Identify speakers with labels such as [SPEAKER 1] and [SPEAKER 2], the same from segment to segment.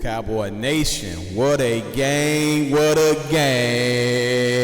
[SPEAKER 1] Cowboy Nation, what a game, what a game.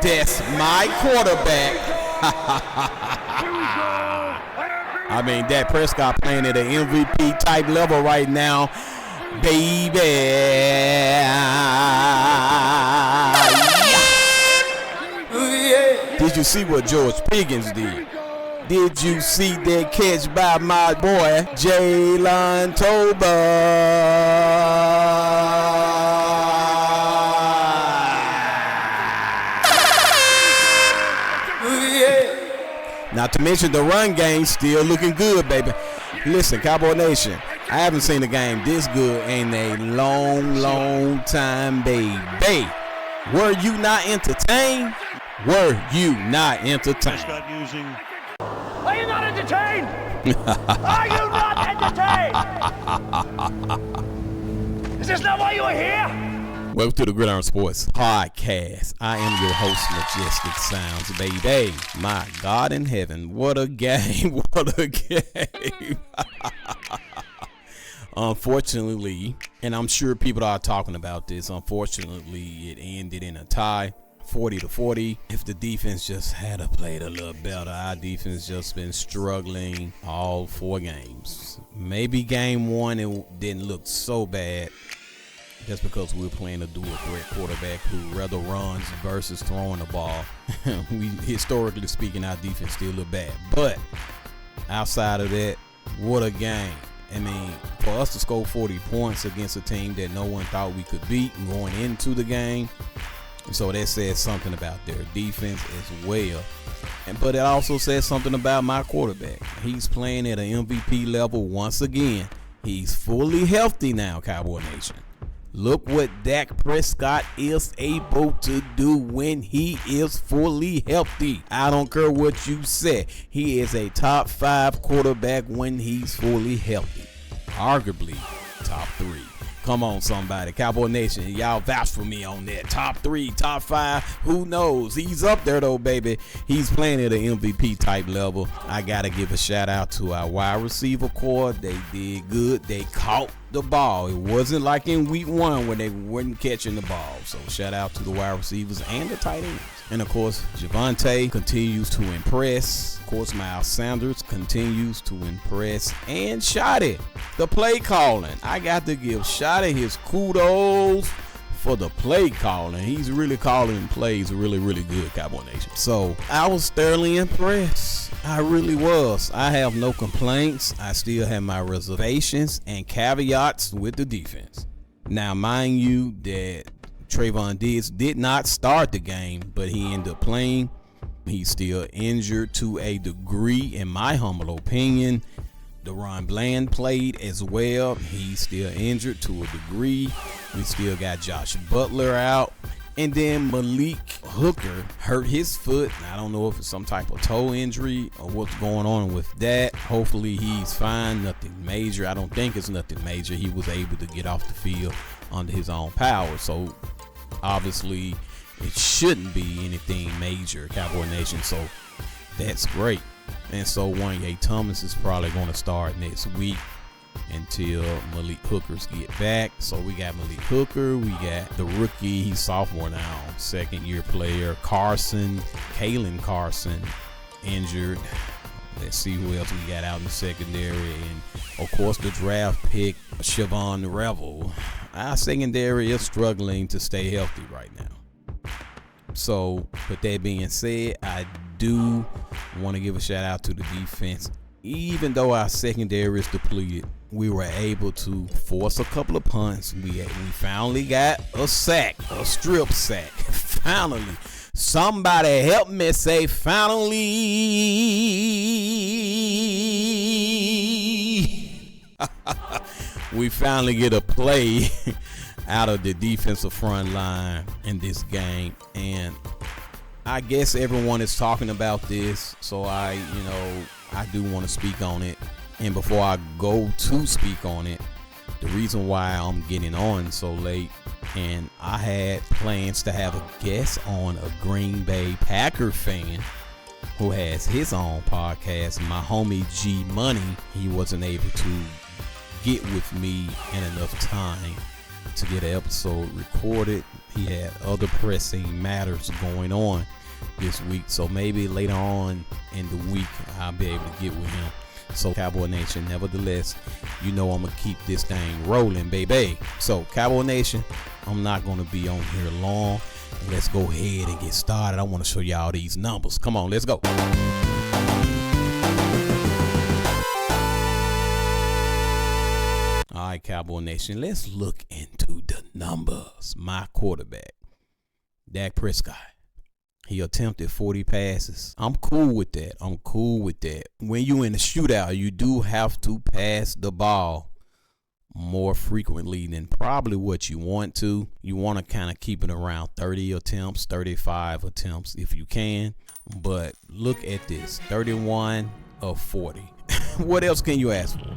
[SPEAKER 1] That's my quarterback. I mean, Dak Prescott playing at an MVP type level right now, baby. Did you see what George Pickens did? Did you see that catch by my boy, Jalen Not to mention the run game still looking good, baby. Listen, Cowboy Nation, I haven't seen a game this good in a long time, baby. Were you not entertained? Were you not entertained?
[SPEAKER 2] Are you not entertained? Are you not entertained? Is this not why you are here?
[SPEAKER 1] Welcome to the Gridiron Sports Podcast. I am your host, Majestic Sounds, baby. My God in heaven, what a game, what a game. Unfortunately, and I'm sure people are talking about this, unfortunately, it ended in a tie, 40-40. If the defense just had played a little better, our defense just been struggling all 4 games. Maybe game 1 it didn't look so bad. Just because we're playing a dual threat quarterback who rather runs versus throwing the ball. We, historically speaking, our defense still look bad. But outside of that, what a game. I mean, for us to score 40 points against a team that no one thought we could beat going into the game. So that says something about their defense as well. But it also says something about my quarterback. He's playing at an MVP level once again. He's fully healthy now, Cowboy Nation. Look what Dak Prescott is able to do when he is fully healthy. I don't care what you say. He is a top 5 quarterback when he's fully healthy. Arguably top 3. Come on, somebody. Cowboy Nation, y'all vouch for me on that. Top 3, top 5, who knows? He's up there, though, baby. He's playing at an MVP type level. I got to give a shout out to our wide receiver core. They did good. They caught the ball. It wasn't like in week 1 when they weren't catching the ball. So shout out to the wide receivers and the tight ends. And of course, Javonte continues to impress. Of course, Miles Sanders continues to impress. And Shotty, the play calling. I got to give Shotty his kudos for the play calling. He's really calling plays really good, Cowboy Nation. So I was thoroughly impressed. I really was. I have no complaints. I still have my reservations and caveats with the defense. Now, mind you that Trayvon Diggs did not start the game, but he ended up playing. He's still injured to a degree, in my humble opinion. Deron Bland played as well. He's still injured to a degree. We still got Josh Butler out. And then Malik Hooker hurt his foot. I don't know if it's some type of toe injury or what's going on with that. Hopefully he's fine. Nothing major. I don't think it's nothing major. He was able to get off the field under his own power. So obviously it shouldn't be anything major, Cowboy Nation. So that's great. And so Wanye Thomas is probably going to start next week until Malik Hookers get back. So we got Malik Hooker, we got the rookie, he's sophomore now, 2nd-year player, Kalen Carson, injured. Let's see who else we got out in the secondary. And of course the draft pick, Siobhan Revel. Our secondary is struggling to stay healthy right now. So with that being said, I do want to give a shout out to the defense. Even though our secondary is depleted, we were able to force a couple of punts. We finally got a sack, a strip sack. Finally. Somebody help me say finally. We finally get a play out of the defensive front line in this game. And I guess everyone is talking about this. So I do want to speak on it. And before I go to speak on it, the reason why I'm getting on so late, and I had plans to have a guest on, a Green Bay Packer fan, who has his own podcast, my homie G Money, he wasn't able to get with me in enough time to get an episode recorded. He had other pressing matters going on this week, so maybe later on in the week I'll be able to get with him. So Cowboy Nation, nevertheless, you know I'm gonna keep this thing rolling, baby. So Cowboy Nation, I'm not gonna be on here long. Let's go ahead and get started. I want to show y'all these numbers. Come on, let's go. All right, Cowboy Nation, let's look into the numbers. My quarterback, Dak Prescott. He attempted 40 passes. I'm cool with that. When you in a shootout, you do have to pass the ball more frequently than probably what you want to. You want to kind of keep it around 30 attempts, 35 attempts if you can. But look at this, 31 of 40. What else can you ask for?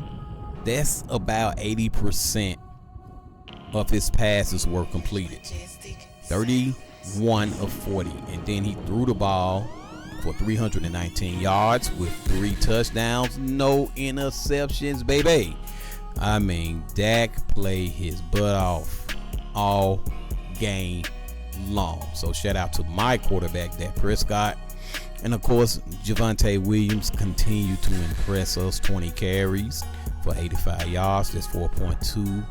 [SPEAKER 1] That's about 80% of his passes were completed. 31 of 40. And then he threw the ball for 319 yards with 3 touchdowns, no interceptions, baby. I mean, Dak played his butt off all game long. So shout out to my quarterback, Dak Prescott. And of course, Javonte Williams continued to impress us. 20 carries for 85 yards. That's 4.2.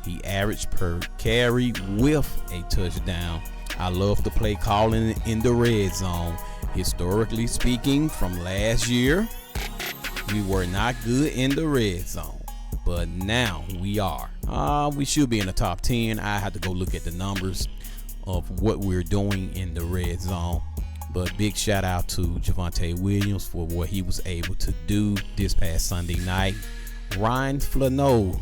[SPEAKER 1] He averaged per carry with a touchdown. I love the play calling in the red zone. Historically speaking, from last year, we were not good in the red zone. But now we are. We should be in the top 10. I have to go look at the numbers of what we're doing in the red zone. But big shout out to Javonte Williams for what he was able to do this past Sunday night. Ryan Flo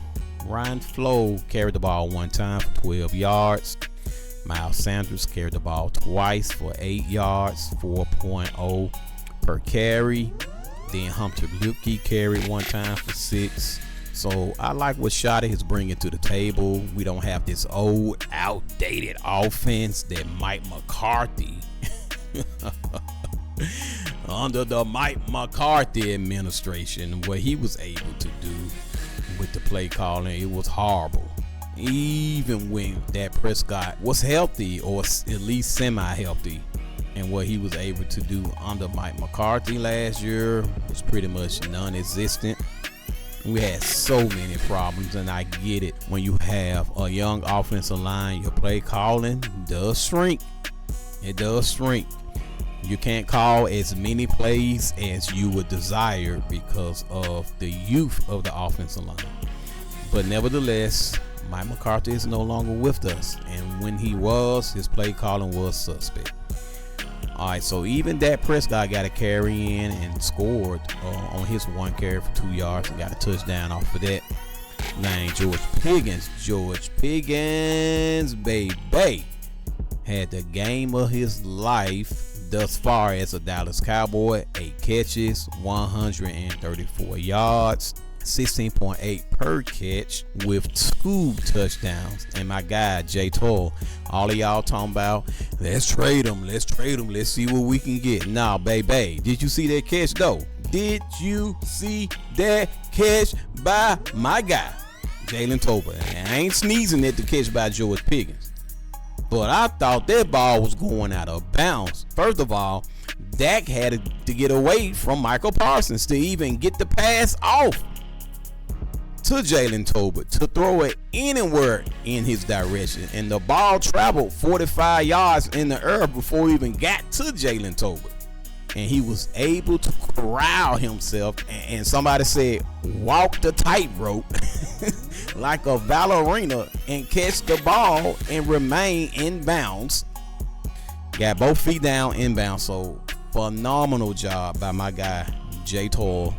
[SPEAKER 1] carried the ball one time for 12 yards. Miles Sanders carried the ball twice for 8 yards, 4.0 per carry. Then Hunter Luepke carried one time for 6. So I like what Shotty is bringing to the table. We don't have this old, outdated offense that Mike McCarthy, under the Mike McCarthy administration, what he was able to do with the play calling, it was horrible. Even when Dak Prescott was healthy, or at least semi-healthy, and what he was able to do under Mike McCarthy last year was pretty much non-existent. We had so many problems, and I get it. When you have a young offensive line, your play calling does shrink. It does shrink. You can't call as many plays as you would desire because of the youth of the offensive line. But nevertheless, Mike McCarthy is no longer with us, and when he was, his play calling was suspect. All right, so even Dak Prescott got a carry in and scored on his one carry for 2 yards and got a touchdown off of that. Named George Pickens, baby, had the game of his life thus far as a Dallas Cowboy. 8 catches, 134 yards, 16.8 per catch with 2 touchdowns. And my guy Jay Toll, all of y'all talking about let's trade him, let's see what we can get. Nah, baby, did you see that catch though? Did you see that catch by my guy Jalen Tolbert? And I ain't sneezing at the catch by George Pickens, but I thought that ball was going out of bounds. First of all, Dak had to get away from Michael Parsons to even get the pass off to Jalen Tolbert to throw it anywhere in his direction, and the ball traveled 45 yards in the air before he even got to Jalen Tolbert, and he was able to corral himself, and somebody said walk the tightrope like a ballerina and catch the ball and remain in bounds. Got both feet down inbound. So phenomenal job by my guy Jay Toll,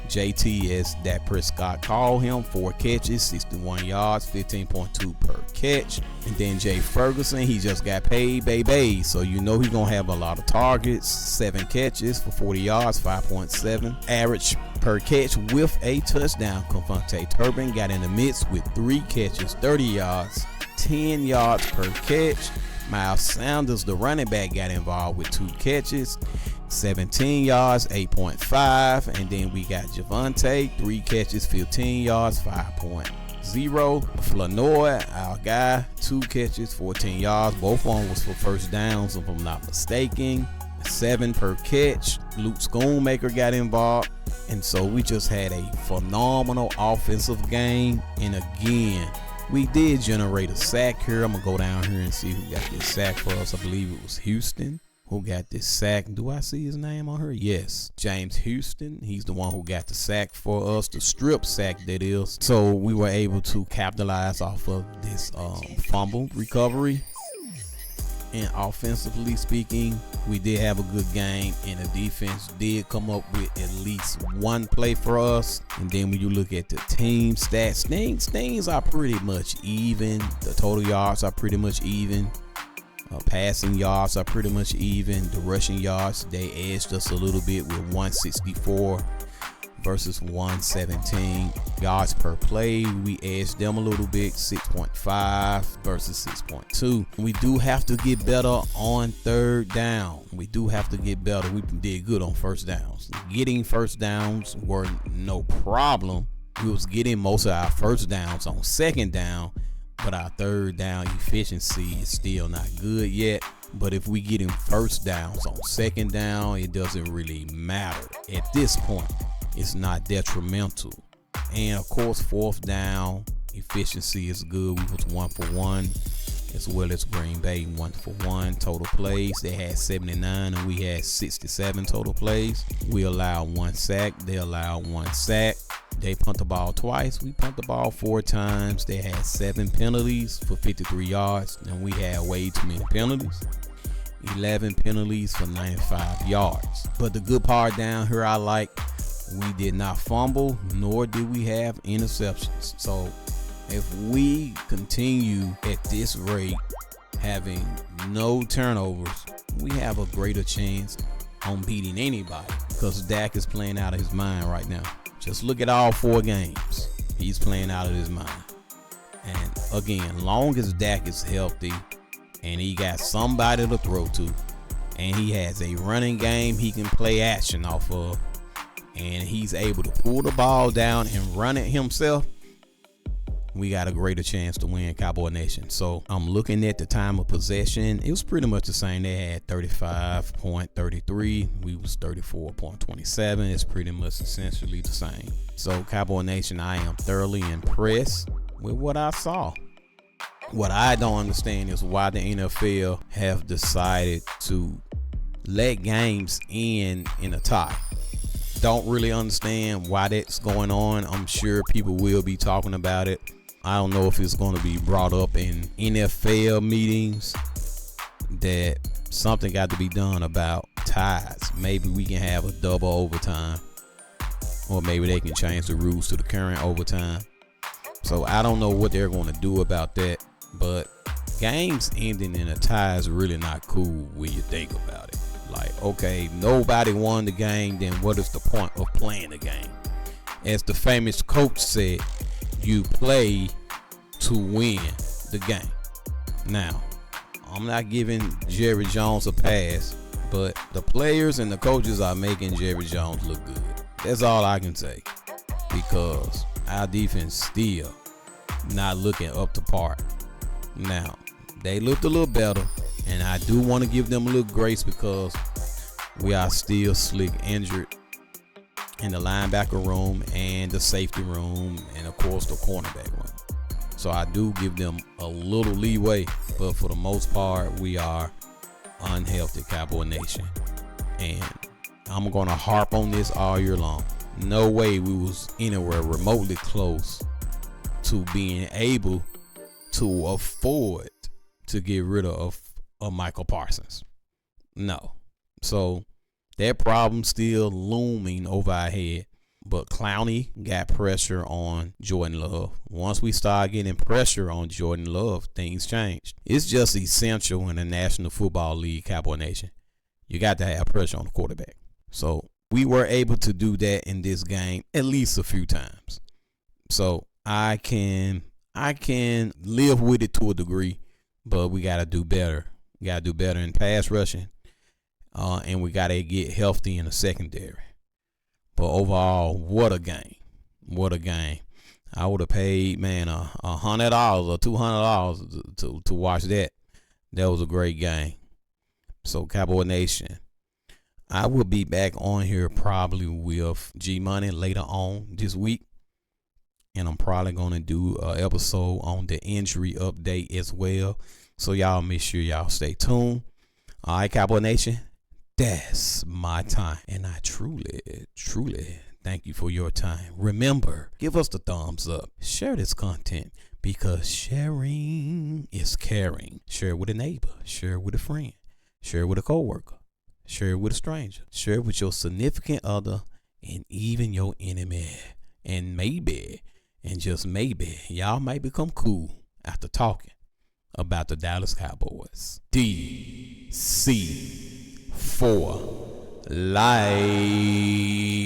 [SPEAKER 1] JT, as Dak Prescott called him. 4 catches, 61 yards, 15.2 per catch. And then Jay Ferguson, he just got paid, baby. So you know he's going to have a lot of targets. 7 catches for 40 yards, 5.7 average per catch with a touchdown. Covante Turpin got in the midst with 3 catches, 30 yards, 10 yards per catch. Miles Sanders, the running back, got involved with 2 catches. 17 yards, 8.5. And then we got Javonte, 3 catches, 15 yards, 5.0. Flanoy, our guy, 2 catches, 14 yards. Both of them was for first downs, if I'm not mistaken. 7 per catch. Luke Schoonmaker got involved. And so we just had a phenomenal offensive game. And again, we did generate a sack here. I'm going to go down here and see who got this sack for us. I believe it was Houston who got this sack. Do I see his name on here? Yes, James Houston. He's the one who got the sack for us, the strip sack that is. So we were able to capitalize off of this fumble recovery. And offensively speaking, we did have a good game, and the defense did come up with at least one play for us. And then when you look at the team stats, things are pretty much even. The total yards are pretty much even. Passing yards are pretty much even. The rushing yards, they edged us a little bit with 164 versus 117. Yards per play, we edged them a little bit, 6.5 versus 6.2. We do have to get better on third down. We do have to get better. We did good on first downs. Getting first downs were no problem. We was getting most of our first downs on second down, but our third down efficiency is still not good yet. But if we get in first downs on second down, it doesn't really matter. At this point, it's not detrimental. And of course, fourth down efficiency is good. We was 1 for 1, as well as Green Bay 1 for 1 total plays. They had 79 and we had 67 total plays. We allowed 1 sack. They allowed 1 sack. They punt the ball twice. We punt the ball 4 times. They had 7 penalties for 53 yards, and we had way too many penalties. 11 penalties for 95 yards. But the good part down here, I like, we did not fumble, nor did we have interceptions. So if we continue at this rate, having no turnovers, we have a greater chance on beating anybody, because Dak is playing out of his mind right now. Just look at all 4 games. He's playing out of his mind. And again, long as Dak is healthy and he got somebody to throw to, and he has a running game he can play action off of, and he's able to pull the ball down and run it himself, we got a greater chance to win, Cowboy Nation. So I'm looking at the time of possession. It was pretty much the same. They had 35.33. We was 34.27. It's pretty much essentially the same. So Cowboy Nation, I am thoroughly impressed with what I saw. What I don't understand is why the NFL have decided to let games end in a tie. Don't really understand why that's going on. I'm sure people will be talking about it. I don't know if it's going to be brought up in NFL meetings that something got to be done about ties. Maybe we can have a double overtime, or maybe they can change the rules to the current overtime. So I don't know what they're going to do about that, but games ending in a tie is really not cool when you think about it. Like, okay, nobody won the game, then what is the point of playing the game? As the famous coach said, you play to win the game. Now, I'm not giving Jerry Jones a pass, but the players and the coaches are making Jerry Jones look good. That's all I can say, because our defense still not looking up to par. Now, they looked a little better, and I do want to give them a little grace because we are still slick injured in the linebacker room and the safety room, and of course the cornerback room. So I do give them a little leeway, but for the most part, we are unhealthy, Cowboy Nation. And I'm going to harp on this all year long. No way we was anywhere remotely close to being able to afford to get rid of Michael Parsons. No. So that problem still looming over our head. But Clowney got pressure on Jordan Love. Once we start getting pressure on Jordan Love, things changed. It's just essential in the National Football League, Cowboy Nation. You got to have pressure on the quarterback. So we were able to do that in this game at least a few times. So I can live with it to a degree, but we got to do better. We got to do better in pass rushing. and we got to get healthy in the secondary. But overall, what a game. What a game. I would have paid, man, $100 or $200 to watch that. That was a great game. So, Cowboy Nation, I will be back on here probably with G Money later on this week. And I'm probably going to do an episode on the injury update as well. So, y'all make sure y'all stay tuned. All right, Cowboy Nation, that's my time. And I truly thank you for your time. Remember, give us the thumbs up. Share this content because sharing is caring. Share it with a neighbor. Share it with a friend. Share it with a coworker. Share it with a stranger. Share it with your significant other and even your enemy. And maybe, and just maybe, y'all might become cool after talking about the Dallas Cowboys. DC for life.